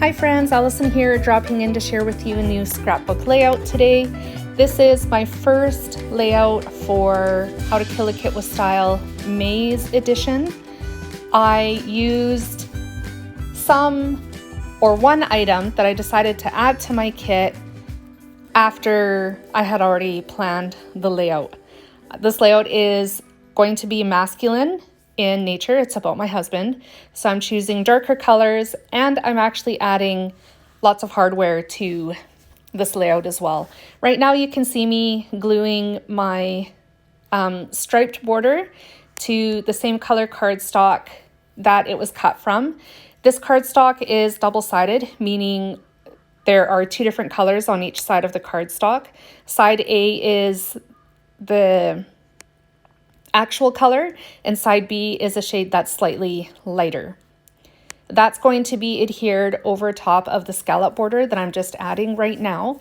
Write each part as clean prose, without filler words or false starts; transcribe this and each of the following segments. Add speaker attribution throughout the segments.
Speaker 1: Hi friends, Allison here, dropping in to share with you a new scrapbook layout today. This is my first layout for How to Kill a Kit with Style Maze Edition. I used one item that I decided to add to my kit after I had already planned the layout. This layout is going to be masculine in nature. It's about my husband. So I'm choosing darker colors, and I'm actually adding lots of hardware to this layout as well. Right now you can see me gluing my striped border to the same color cardstock that it was cut from. This cardstock is double-sided, meaning there are two different colors on each side of the cardstock. Side A is the actual color, and side B is a shade that's slightly lighter. That's going to be adhered over top of the scallop border that I'm just adding right now.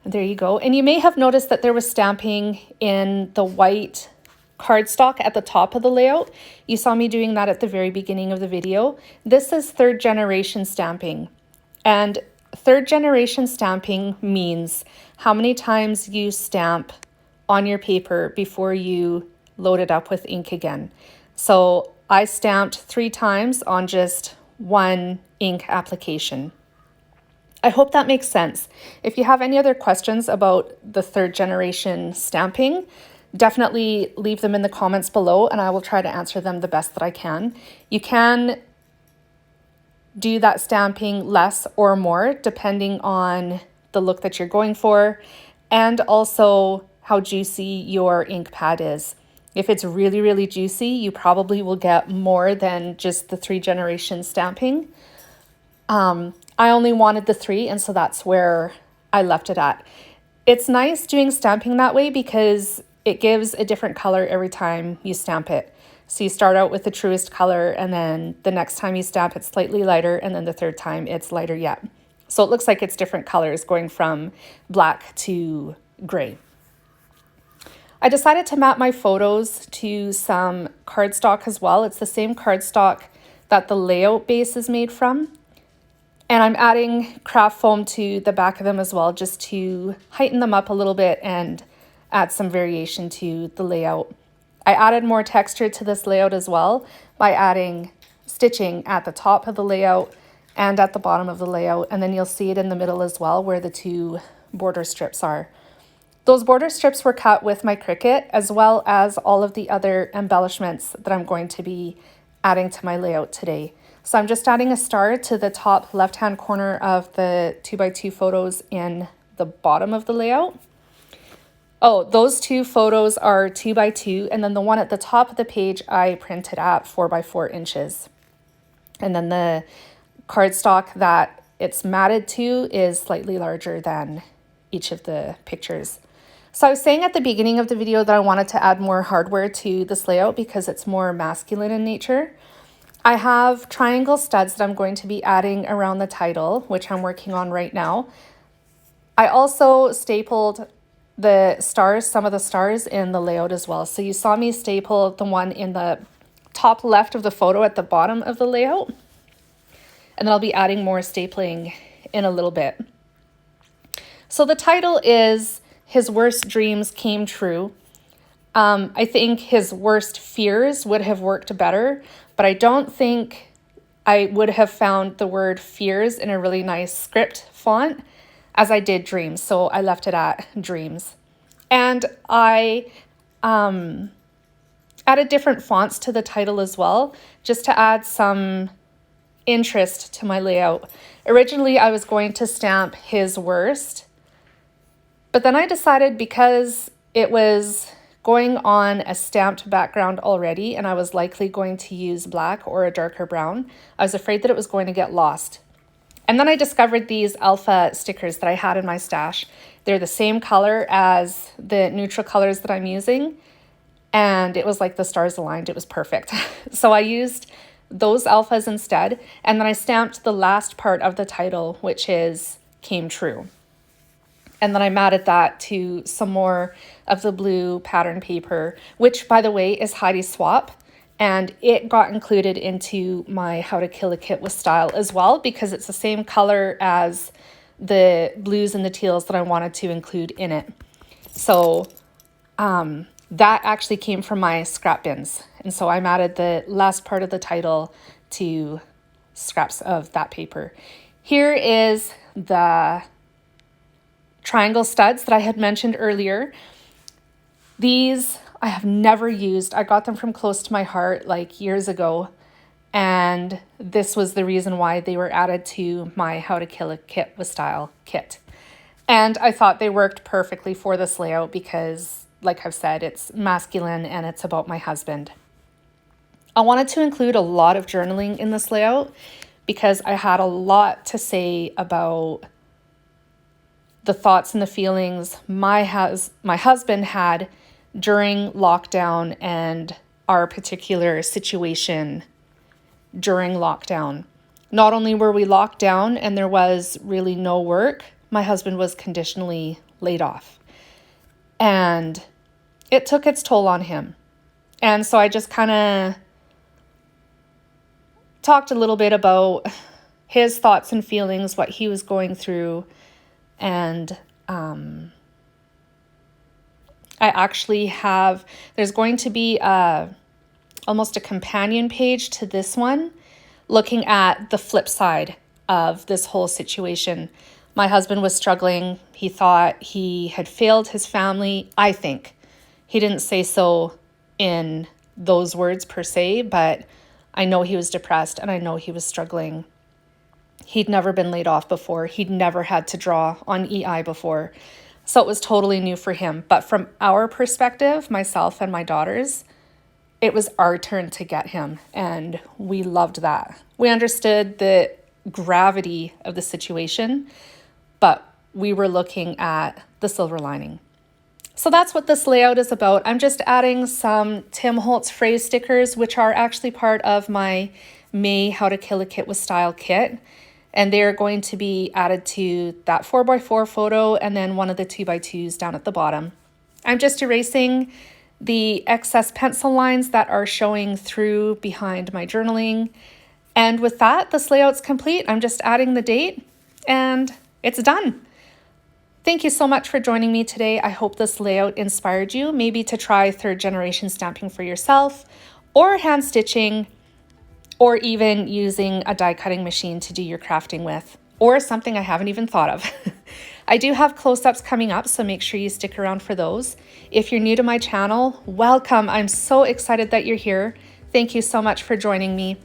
Speaker 1: There you go. And you may have noticed that there was stamping in the white cardstock at the top of the layout. You saw me doing that at the very beginning of the video. This is third generation stamping. And third generation stamping means how many times you stamp on your paper before you load it up with ink again. So I stamped 3 times on just one ink application. I hope that makes sense. If you have any other questions about the third generation stamping, definitely leave them in the comments below and I will try to answer them the best that I can. You can do that stamping less or more depending on the look that you're going for, and also how juicy your ink pad is. If it's really, really juicy, you probably will get more than just the 3 generation stamping. I only wanted the 3, and so that's where I left it at. It's nice doing stamping that way because it gives a different color every time you stamp it. So you start out with the truest color, and then the next time you stamp it's slightly lighter, and then the third time it's lighter yet. So it looks like it's different colors going from black to gray. I decided to map my photos to some cardstock as well. It's the same cardstock that the layout base is made from. And I'm adding craft foam to the back of them as well, just to heighten them up a little bit and add some variation to the layout. I added more texture to this layout as well by adding stitching at the top of the layout and at the bottom of the layout. And then you'll see it in the middle as well, where the 2 border strips are. Those border strips were cut with my Cricut, as well as all of the other embellishments that I'm going to be adding to my layout today. So I'm just adding a star to the top left-hand corner of the 2x2 photos in the bottom of the layout. Oh, those 2 photos are 2x2, and then the one at the top of the page I printed at 4x4 inches. And then the cardstock that it's matted to is slightly larger than each of the pictures. So I was saying at the beginning of the video that I wanted to add more hardware to this layout because it's more masculine in nature. I have triangle studs that I'm going to be adding around the title, which I'm working on right now. I also stapled the stars, some of the stars in the layout as well. So you saw me staple the one in the top left of the photo at the bottom of the layout. And then I'll be adding more stapling in a little bit. So the title is His Worst Dreams Came True. I think his worst fears would have worked better, but I don't think I would have found the word fears in a really nice script font as I did dreams. So I left it at dreams. And I added different fonts to the title as well, just to add some interest to my layout. Originally, I was going to stamp his worst, but then I decided because it was going on a stamped background already and I was likely going to use black or a darker brown, I was afraid that it was going to get lost. And then I discovered these alpha stickers that I had in my stash. They're the same color as the neutral colors that I'm using, and it was like the stars aligned. It was perfect. So I used those alphas instead, and then I stamped the last part of the title, which is Came True. And then I matted that to some more of the blue pattern paper, which, by the way, is Heidi Swap. and it got included into my How to Kill a Kit with Style as well, because it's the same color as the blues and the teals that I wanted to include in it. So that actually came from my scrap bins. And so I'm added the last part of the title to scraps of that paper. Here is the triangle studs that I had mentioned earlier. These I have never used. I got them from Close to My Heart like years ago. And this was the reason why they were added to my How to Kill a Kit with Style kit. And I thought they worked perfectly for this layout because, like I've said, it's masculine and it's about my husband. I wanted to include a lot of journaling in this layout because I had a lot to say about the thoughts and the feelings my husband had during lockdown and our particular situation during lockdown. Not only were we locked down and there was really no work, my husband was conditionally laid off. And it took its toll on him. And so I just kind of talked a little bit about his thoughts and feelings, what he was going through. And I actually have, there's going to be almost a companion page to this one, looking at the flip side of this whole situation. My husband was struggling. He thought he had failed his family. I think he didn't say so in those words per se, but I know he was depressed and I know he was struggling. He'd never been laid off before. He'd never had to draw on EI before. So it was totally new for him. But from our perspective, myself and my daughters, it was our turn to get him. And we loved that. We understood the gravity of the situation, but we were looking at the silver lining. So that's what this layout is about. I'm just adding some Tim Holtz phrase stickers, which are actually part of my May How to Kill a Kit with Style kit. And they're going to be added to that 4x4 photo and then one of the 2x2s down at the bottom. I'm just erasing the excess pencil lines that are showing through behind my journaling. And with that, this layout's complete. I'm just adding the date and it's done. Thank you so much for joining me today. I hope this layout inspired you, maybe to try 3rd generation stamping for yourself, or hand stitching, or even using a die cutting machine to do your crafting with, or something I haven't even thought of. I do have close-ups coming up, so make sure you stick around for those. If you're new to my channel, welcome. I'm so excited that you're here. Thank you so much for joining me.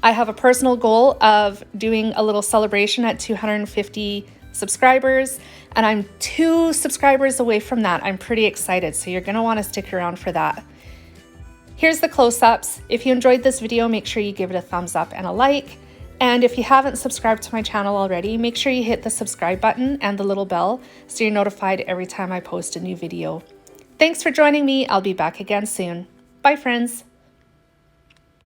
Speaker 1: I have a personal goal of doing a little celebration at 250 subscribers, and I'm 2 subscribers away from that. I'm pretty excited, so you're going to want to stick around for that. Here's the close-ups. If you enjoyed this video, make sure you give it a thumbs up and a like. And if you haven't subscribed to my channel already, make sure you hit the subscribe button and the little bell so you're notified every time I post a new video. Thanks for joining me. I'll be back again soon. Bye, friends.